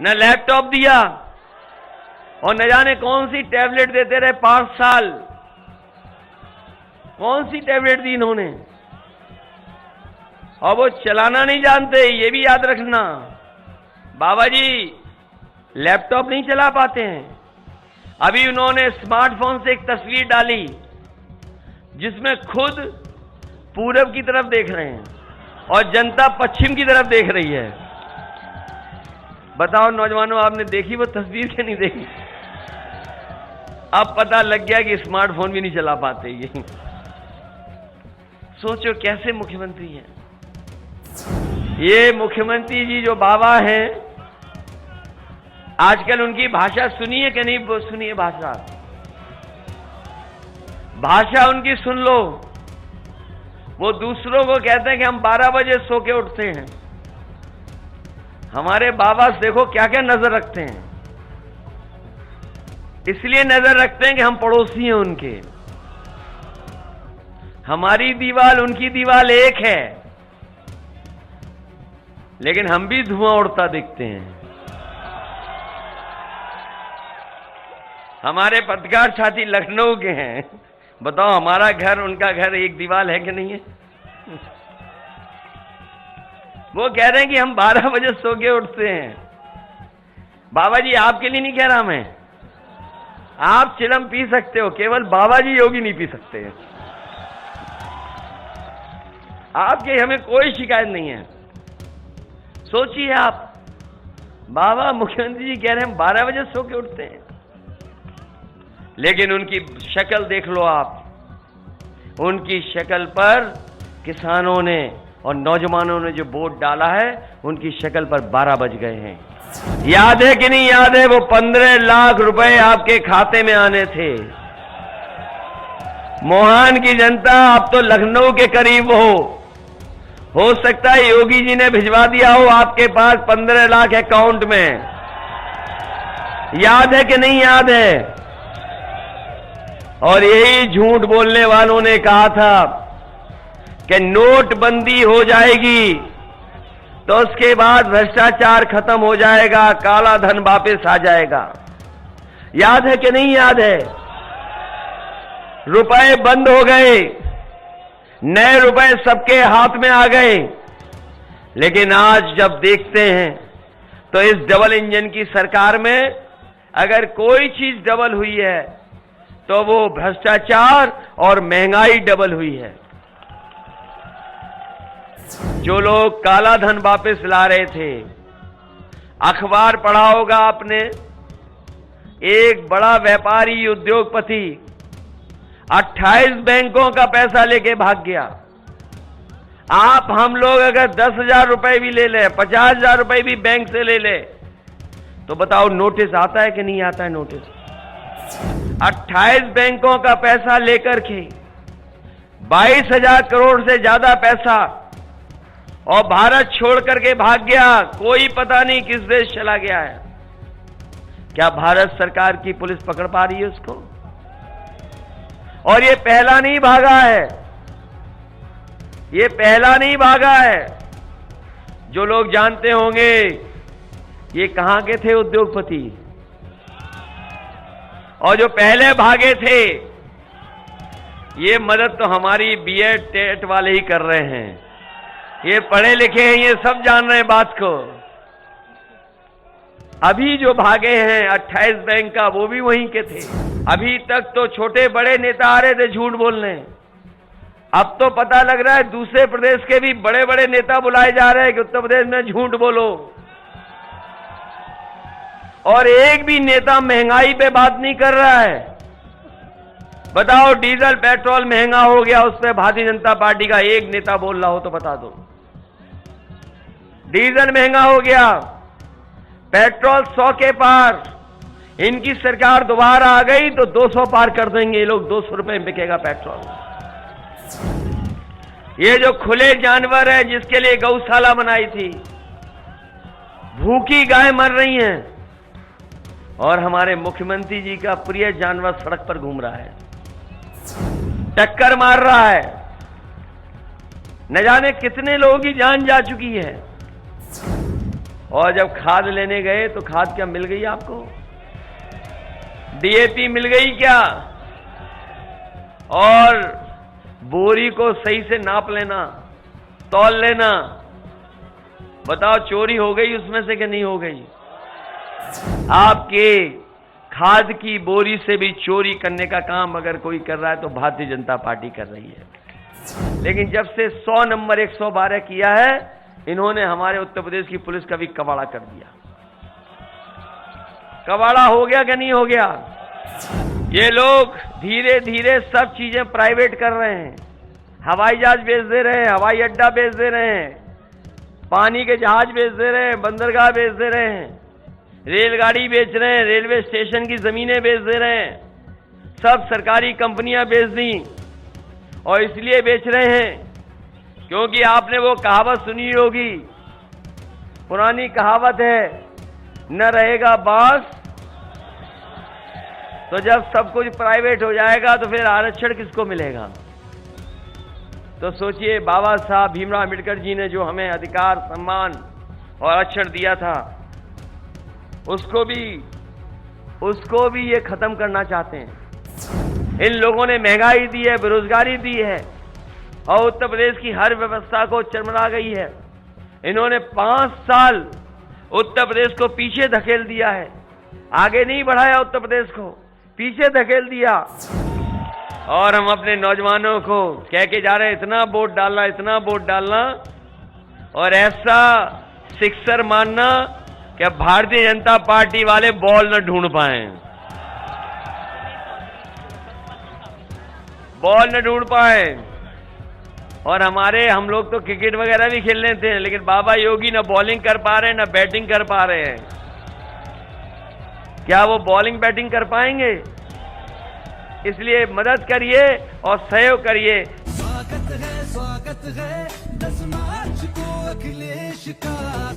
न लैपटॉप दिया, और न जाने कौन सी टैबलेट देते रहे 5 साल। कौन सी टैबलेट दी इन्होंने, और वो चलाना नहीं जानते, ये भी याद रखना। बाबा जी लैपटॉप नहीं चला पाते हैं। अभी उन्होंने स्मार्टफोन से एक तस्वीर डाली जिसमें खुद पूरब की तरफ देख रहे हैं और जनता पश्चिम की तरफ देख रही है। बताओ नौजवानों, आपने देखी वो तस्वीर कि नहीं देखी? अब पता लग गया कि स्मार्टफोन भी नहीं चला पाते ये। सोचो कैसे मुख्यमंत्री हैं ये। मुख्यमंत्री जी जो बाबा हैं, आजकल उनकी भाषा सुनिए कि नहीं सुनिए? भाषा उनकी सुन लो। वो दूसरों को कहते हैं कि हम 12 बजे सो के उठते हैं। हमारे बाबा देखो क्या क्या नजर रखते हैं। इसलिए नजर रखते हैं कि हम पड़ोसी हैं उनके। हमारी दीवार उनकी दीवार एक है, लेकिन हम भी धुआं उड़ता दिखते हैं। हमारे पत्रकार साथी लखनऊ के हैं, बताओ हमारा घर उनका घर एक दीवार है कि नहीं है? वो कह रहे हैं कि हम 12 बजे सो के उठते हैं। बाबा जी आपके लिए नहीं कह रहा मैं, आप चिलम पी सकते हो, केवल बाबा जी योगी नहीं पी सकते। आपके हमें कोई शिकायत नहीं है। सोचिए आप, बाबा मुख्यमंत्री जी कह रहे हैं हम 12 बजे सो के उठते हैं, लेकिन उनकी शक्ल देख लो आप। उनकी शक्ल पर किसानों ने और नौजवानों ने जो वोट डाला है, उनकी शक्ल पर 12 बज गए हैं। याद है कि नहीं याद है? वो 15 लाख रुपए आपके खाते में आने थे। मोहान की जनता, आप तो लखनऊ के करीब हो सकता है योगी जी ने भिजवा दिया हो आपके पास 15 लाख अकाउंट में। याद है कि नहीं याद है? और यही झूठ बोलने वालों ने कहा था कि नोटबंदी हो जाएगी तो उसके बाद भ्रष्टाचार खत्म हो जाएगा, काला धन वापस आ जाएगा। याद है कि नहीं याद है? रुपए बंद हो गए, नए रुपए सबके हाथ में आ गए। लेकिन आज जब देखते हैं तो इस डबल इंजन की सरकार में अगर कोई चीज डबल हुई है तो वो भ्रष्टाचार और महंगाई डबल हुई है। जो लोग काला धन वापस ला रहे थे, अखबार पढ़ा होगा आपने, एक बड़ा व्यापारी उद्योगपति 28 बैंकों का पैसा लेके भाग गया। आप हम लोग अगर 10,000 रुपए भी ले ले, 50,000 रुपए भी बैंक से ले ले, तो बताओ नोटिस आता है कि नहीं आता है? नोटिस 28 बैंकों का पैसा लेकर के 22,000 करोड़ से ज्यादा पैसा, और भारत छोड़ करके भाग गया। कोई पता नहीं किस देश चला गया है। क्या भारत सरकार की पुलिस पकड़ पा रही है उसको? और ये पहला नहीं भागा है, ये पहला नहीं भागा है। जो लोग जानते होंगे ये कहां के थे उद्योगपति, और जो पहले भागे थे, ये मदद तो हमारी बीएड टेट वाले ही कर रहे हैं। ये पढ़े लिखे हैं, ये सब जान रहे हैं बात को। अभी जो भागे हैं 28 बैंक का, वो भी वहीं के थे। अभी तक तो छोटे बड़े नेता आ रहे थे झूठ बोलने, अब तो पता लग रहा है दूसरे प्रदेश के भी बड़े बड़े नेता बुलाए जा रहे हैं कि उत्तर प्रदेश में झूठ बोलो। और एक भी नेता महंगाई पे बात नहीं कर रहा है। बताओ, डीजल पेट्रोल महंगा हो गया, उस पर भारतीय जनता पार्टी का एक नेता बोल रहा हो तो बता दो। डीजल महंगा हो गया, पेट्रोल 100 के पार। इनकी सरकार दोबारा आ गई तो 200 पार कर देंगे ये लोग, 200 रुपए में बिकेगा पेट्रोल। ये जो खुले जानवर है जिसके लिए गौशाला बनाई थी, भूखी गाय मर रही हैं, और हमारे मुख्यमंत्री जी का प्रिय जानवर सड़क पर घूम रहा है, टक्कर मार रहा है। न जाने कितने लोगों की जान जा चुकी है। और जब खाद लेने गए तो खाद क्या मिल गई आपको? डीएपी मिल गई क्या? और बोरी को सही से नाप लेना, तौल लेना, बताओ चोरी हो गई उसमें से कि नहीं हो गई? आपके खाद की बोरी से भी चोरी करने का काम अगर कोई कर रहा है तो भारतीय जनता पार्टी कर रही है। लेकिन जब से 100 नंबर 112 किया है, इन्होंने हमारे उत्तर प्रदेश की पुलिस का भी कबाड़ा कर दिया। कबाड़ा हो गया कि नहीं हो गया? ये लोग धीरे धीरे सब चीजें प्राइवेट कर रहे हैं। हवाई जहाज बेच दे रहे हैं, हवाई अड्डा बेच दे रहे हैं, पानी के जहाज बेच दे रहे हैं, बंदरगाह बेच दे रहे हैं, रेलगाड़ी बेच रहे हैं, रेलवे स्टेशन की जमीनें बेच दे रहे हैं, सब सरकारी कंपनियां बेच दी। और इसलिए बेच रहे हैं क्योंकि आपने वो कहावत सुनी होगी, पुरानी कहावत है, न रहेगा बांस तो जब सब कुछ प्राइवेट हो जाएगा तो फिर आरक्षण किसको मिलेगा? तो सोचिए, बाबा साहब भीमराव अम्बेडकर जी ने जो हमें अधिकार, सम्मान और आरक्षण दिया था, उसको भी ये खत्म करना चाहते हैं। इन लोगों ने महंगाई दी है, बेरोजगारी दी है और उत्तर प्रदेश की हर व्यवस्था को चरमरा गई है। इन्होंने 5 साल उत्तर प्रदेश को पीछे धकेल दिया है, आगे नहीं बढ़ाया, उत्तर प्रदेश को पीछे धकेल दिया। और हम अपने नौजवानों को कह के जा रहे हैं, इतना वोट डालना, इतना वोट डालना और ऐसा सिक्सर मारना कि भारतीय जनता पार्टी वाले बॉल न ढूंढ पाए, बॉल न ढूंढ पाए। और हम लोग तो क्रिकेट वगैरह भी खेल लेते हैं, लेकिन बाबा योगी न बॉलिंग कर पा रहे हैं, न बैटिंग कर पा रहे हैं। क्या वो बॉलिंग बैटिंग कर पाएंगे? इसलिए मदद करिए और सहयोग करिए। स्वागत है 10 मार्च को अखिलेश का।